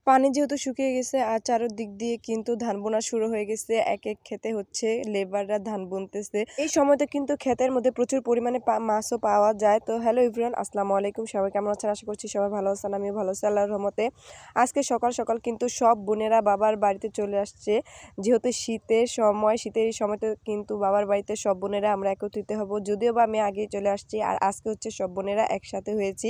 পানি যেহেতু শুকিয়ে গেছে আর চারদিক দিয়ে কিন্তু ধান বোনা শুরু হয়ে গেছে। এক এক ক্ষেতে হচ্ছে লেবাররা ধান বুনতেছে। এই সময়তে কিন্তু ক্ষেতের মধ্যে প্রচুর পরিমাণে মাছও পাওয়া যায়। তো হ্যালো এভরিওয়ান, আসসালামু আলাইকুম। সবাই কেমন আছেন? আশা করছি সবাই ভালো আছেন। আমিও ভালো আছি আল্লাহর রহমতে। আজকে সকাল সকাল কিন্তু সব বোনেরা বাবার বাড়িতে চলে আসছে। যেহেতু শীতের সময়, শীতের এই সময়তে কিন্তু বাবার বাড়িতে সব বোনেরা আমরা একত্রিত হব। যদিও বা আমি আগেই চলে আসছি, আর আজকে হচ্ছে সব বোনেরা একসাথে হয়েছি।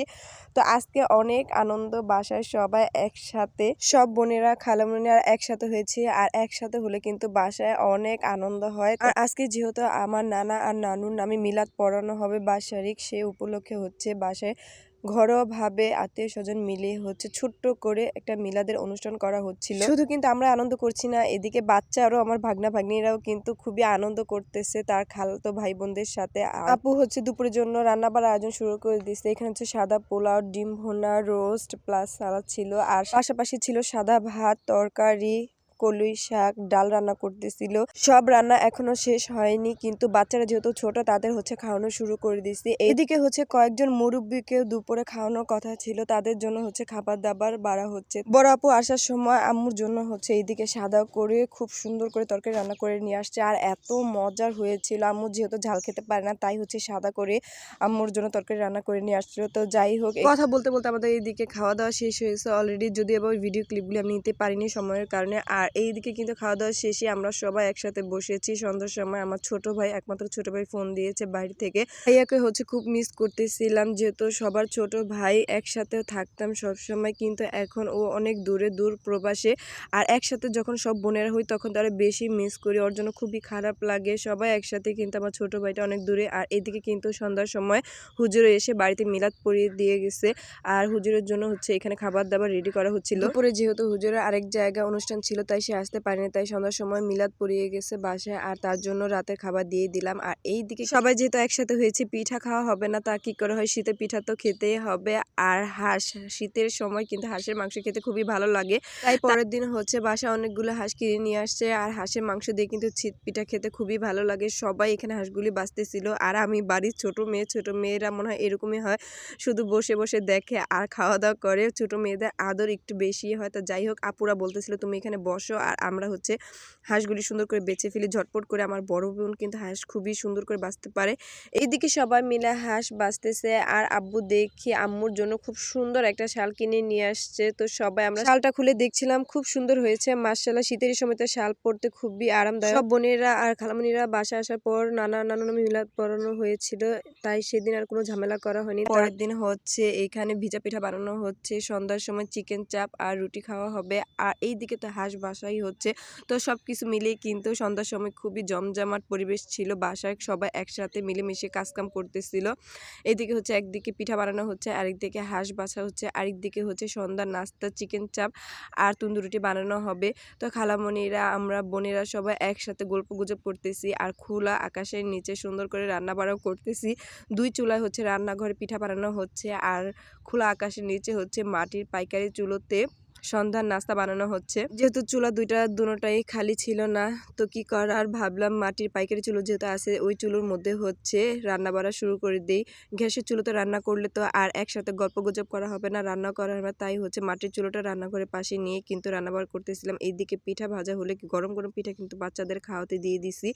তো আজকে অনেক আনন্দ, বাসায় সবাই একসাথে, সব বোনেরা খালামণিরা একসাথে হয়েছে। আর একসাথে হলে কিন্তু বাসায় অনেক আনন্দ হয়। আর আজকে যেহেতু আমার নানা আর নানুর নামে মিলাদ পড়ানো হবে বাৎসরিক, সে উপলক্ষে হচ্ছে বাসায় ঘরোয়াভাবে আত্মীয় স্বজন মিলে হচ্ছে ছোট্ট করে একটা মিলাদের অনুষ্ঠান করা হচ্ছিল। শুধু কিন্তু আমরা আনন্দ করছি না, এদিকে বাচ্চারও, আমার ভাগনা ভাগ্নিরাও কিন্তু খুবই আনন্দ করতেছে তার খালাতো ভাই বোনদের সাথে। আপু হচ্ছে দুপুরের জন্য রান্নাবার আয়োজন শুরু করে দিচ্ছে। এখানে হচ্ছে সাদা পোলাও, ডিম ভুনা, রোস্ট প্লাস সালাদ ছিল, আর পাশাপাশি ছিল সাদা ভাত, তরকারি, কলই শাক, ডাল রান্না করতেছিল। সব রান্না এখনো শেষ হয়নি, কিন্তু বাচ্চারা যেহেতু ছোট তাদের হচ্ছে খাওয়ানো শুরু করে দিছি। এদিকে হচ্ছে কয়েকজন মুরব্বীকেও দুপুরে খাওয়ানোর কথা ছিল, তাদের জন্য হচ্ছে খাবার দাবার বাড়া হচ্ছে। বড় আপু আসার সময় আম্মুর জন্য হচ্ছে এইদিকে সাদা করে খুব সুন্দর করে তরকারি রান্না করে নিয়ে আসছে, আর এত মজার হয়েছিল। আম্মু যেহেতু ঝাল খেতে পারে না, তাই হচ্ছে সাদা করে আম্মুর জন্য তরকারি রান্না করে নিয়ে আসছিল। তো যাই হোক, কথা বলতে বলতে আমাদের এইদিকে খাওয়া দাওয়া শেষ হয়েছে অলরেডি, যদি আবার ভিডিও ক্লিপগুলি আমি নিতে পারিনি সময়ের কারণে। আর এইদিকে কিন্তু খাওয়া দাওয়া শেষে আমরা সবাই একসাথে বসেছি। সন্ধ্যার সময় আমার ছোট ভাই, একমাত্র ছোট ভাই ফোন দিয়েছে বাইরে থেকে। ভাইয়াকে হচ্ছে খুব মিস করতেছিলাম, যেহেতু সবার ছোট ভাই, একসাথে থাকতাম সব সময়, কিন্তু এখন ও অনেক দূর প্রবাসে। আর একসাথে যখন সব বোনেরা হই তখন তারা বেশি মিস করি, ওর জন্য খুবই খারাপ লাগে। সবাই একসাথে, কিন্তু আমার ছোট ভাইটা অনেক দূরে। আর এদিকে কিন্তু সন্ধ্যার সময় হুজুর এসে বাড়িতে মিলাদ পড়িয়ে দিয়ে গেছে, আর হুজুরের জন্য হচ্ছে এখানে খাবার দাবার রেডি করা হচ্ছিল। দুপুরে যেহেতু হুজুরের আরেক জায়গায় অনুষ্ঠান ছিল, তাই সে আসতে পারেনি, তাই সন্ধ্যার সময় মিলাদ পড়িয়ে গেছে বাসায়, আর তার জন্য রাতের খাবার দিয়ে দিলাম। আর এইদিকে সবাই যেহেতু একসাথে হয়েছে, পিঠা খাওয়া হবে না তা কি করে হয়, শীতের পিঠা তো খেতেই হবে। আর হাঁস, শীতের সময় কিন্তু হাঁসের মাংস খেতে খুবই ভালো লাগে, তাই পরের দিন হচ্ছে বাসায় অনেকগুলো হাঁস কিনে নিয়ে আসছে। আর হাঁসের মাংস দিয়ে কিন্তু শীত পিঠা খেতে খুবই ভালো লাগে। সবাই এখানে হাঁসগুলি বাঁচতেছিল, আর আমি বাড়ির ছোট মেয়েরা মনে হয় এরকমই হয়, শুধু বসে বসে দেখে আর খাওয়া দাওয়া করে। ছোট মেয়েদের আদর একটু বেশি হয়। তো যাই হোক, আপুরা বলতেছিল তুমি এখানে বসো, আর আমরা হচ্ছে হাঁসগুলি সুন্দর করে বেছে ফেলি ঝটপট করে। আমার বড় বোন কিন্তু হাঁস খুবই সুন্দর করে বাঁচতে পারে। এইদিকে সবাই মিলে হাঁস বাঁচতেছে, আর আব্বু দেখি আম্মুর জন্য খুব সুন্দর একটা শাল কিনে নিয়ে আসছে। তো সবাই আমরা শালটা খুলে দেখছিলাম, খুব সুন্দর হয়েছে মাশাআল্লাহ। শীতের সময় তো শাল পরতে খুবই আরামদায়ক। সব বোনেরা আর খালামণিরা বাসায় আসার পর নানা মিলাদ পড়ানো হয়েছিল, তাই সেদিন আর কোনো ঝামেলা করা হয়নি। পরের দিন হচ্ছে এখানে ভিজা পিঠা বানানো হচ্ছে, সন্ধ্যার সময় চিকেন চাপ আর রুটি খাওয়া হবে। আর এইদিকে তো হাঁস বাসাই হচ্ছে। তো সবকিছু মিলিয়ে কিন্তু সন্ধ্যার সময় খুবই জমজমাট পরিবেশ ছিল, বাসায় সবাই একসাথে মিলেমিশে কাজকাম করতেছিল। এইদিকে হচ্ছে একদিকে পিঠা বানানো হচ্ছে, আরেকদিকে হাঁস বাছা হচ্ছে, আরেকদিকে হচ্ছে সন্ধ্যার নাস্তা চিকেন চাপ আর তন্দুর রুটি বানানো হবে। তো খালামণিরা, আমরা বোনেরা সবাই একসাথে গল্প গুজব করতেছি, আর খোলা আকাশের নিচে সুন্দর করে রান্না বাড়াও করতেছি। দুই চুলায় হচ্ছে রান্নাঘরে পিঠা বানানো হচ্ছে, আর খোলা আকাশের নিচে হচ্ছে মাটির পাইকারি চুলোতে সন্ধ্যার নাস্তা বানানো হচ্ছে। যেহেতু চুলা দুটোটাই খালি ছিল না, তো কি করার, ভাবলাম মাটির পাইকারি চুলো যেহেতু আছে, ওই চুলোর মধ্যে হচ্ছে রান্না বাড়া শুরু করে দিই। গ্যাসের চুলোতে রান্না করলে তো আর একসাথে গল্প গুজব করা হবে না, রান্না করা হবে না, তাই হচ্ছে মাটির চুলোটা রান্নাঘরের পাশে নিয়ে কিন্তু রান্নাবাড়া করতেছিলাম। এইদিকে পিঠা ভাজা হলে গরম গরম পিঠা কিন্তু বাচ্চাদের খাওয়াতে দিয়ে দিছি।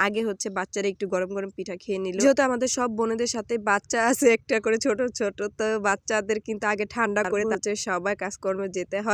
আগে হচ্ছে বাচ্চারা একটু গরম গরম পিঠা খেয়ে নিল, যেহেতু আমাদের সব বোনেদের সাথে বাচ্চা আছে একটা করে ছোট ছোট, তো বাচ্চাদের কিন্তু আগে ঠান্ডা করে হচ্ছে সবাই কাজকর্মে যেতে হয়,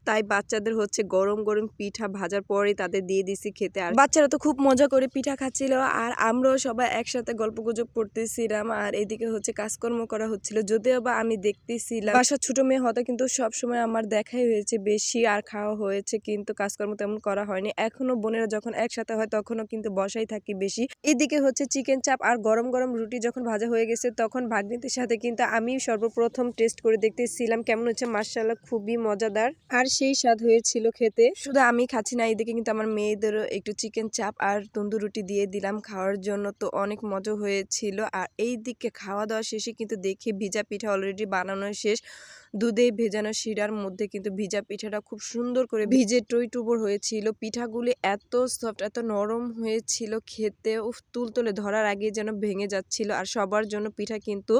তাই বাচ্চাদের হচ্ছে গরম গরম পিঠা ভাজার পরে তাদের দিয়ে দিছি খেতে। আর বাচ্চারা তো খুব মজা করে পিঠা খাচ্ছিল, আর আমরাও সবাই একসাথে গল্প গুজব করতেছিলাম, আর এদিকে হচ্ছে কাজকর্ম করা হচ্ছিল। যদিও বা আমি দেখতেছিলাম, বাসার ছোট মেয়ে হতে কিন্তু সবসময় আমার দেখাই হয়েছে বেশি, আর খাওয়া হয়েছে, কিন্তু কাজকর্ম তেমন করা হয়নি। এখনো বোনেরা যখন একসাথে হয় তখনও কিন্তু বসাই থাকি বেশি। এদিকে হচ্ছে চিকেন চাপ আর গরম গরম রুটি যখন ভাজা হয়ে গেছে, তখন ভাগ্নিদের সাথে কিন্তু আমি সর্বপ্রথম টেস্ট করে দেখতেছিলাম কেমন হচ্ছে। মাশাআল্লাহ, খুবই মজাদার আর সেই স্বাদ হয়েছিল খেতে। শুধু আমি খাচ্ছি না, এদিকে কিন্তু আমার মেয়েদেরও একটু চিকেন চাপ আর তন্দুর রুটি দিয়ে দিলাম খাওয়ার জন্য, তো অনেক মজা হয়েছিল। আর এই দিকে খাওয়া দাওয়া শেষে কিন্তু দেখি ভিজা পিঠা অলরেডি বানানো শেষ। দুধে ভেজানো শিরার মধ্যে কিন্তু ভিজা পিঠাটা খুব সুন্দর করে ভিজে টইটুবর হয়েছিল। পিঠাগুলি এত সফট, এত নরম হয়েছিল খেতে, তুলতুলে ধরার আগে যেন ভেঙে যাচ্ছিল। আর সবার জন্য পিঠা কিন্তু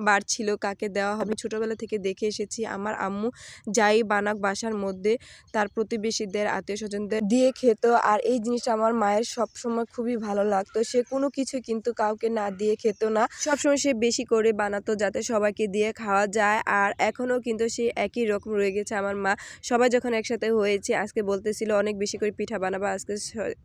বাড়ছিল কাকে দেওয়া হবে। ছোটবেলা থেকে দেখে এসেছি আমার আম্মু যাই বানাক বাসার মধ্যে তার প্রতিবেশীদের আত্মীয়-স্বজনদের দিয়ে খেত। আর এই জিনিসটা আমার মায়ের সবসময় খুবই ভালো লাগতো। সে কোনো কিছু কিন্তু কাউকে না দিয়ে খেত না। সবসময় সে বেশি করে বানাতো যাতে সবাইকে দিয়ে খাওয়া যায়। আর এখনো কিন্তু সে একই রকম রয়ে গেছে আমার মা। সবাই যখন একসাথে হয়েছে আজকে বলতেছিল অনেক বেশি করে পিঠা বানাবা। আজকে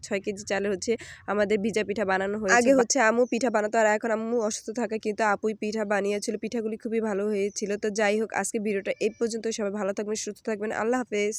৬ কেজি চালের হচ্ছে আমাদের ভিজা পিঠা বানানো হয়েছে। আগে হচ্ছে আম্মু পিঠা বানাতো আর এখন আম্মু অসুস্থ থাকে কিন্তু আপুই পিঠা বানিয়েছিল। পিঠাগুলি খুবই ভালো হয়েছিল। তো যাই হোক আজকে ভিডিওটা এই পর্যন্ত। সবাই ভালো থাকবেন, সুস্থ থাকবেন। আল্লাহ হাফেজ।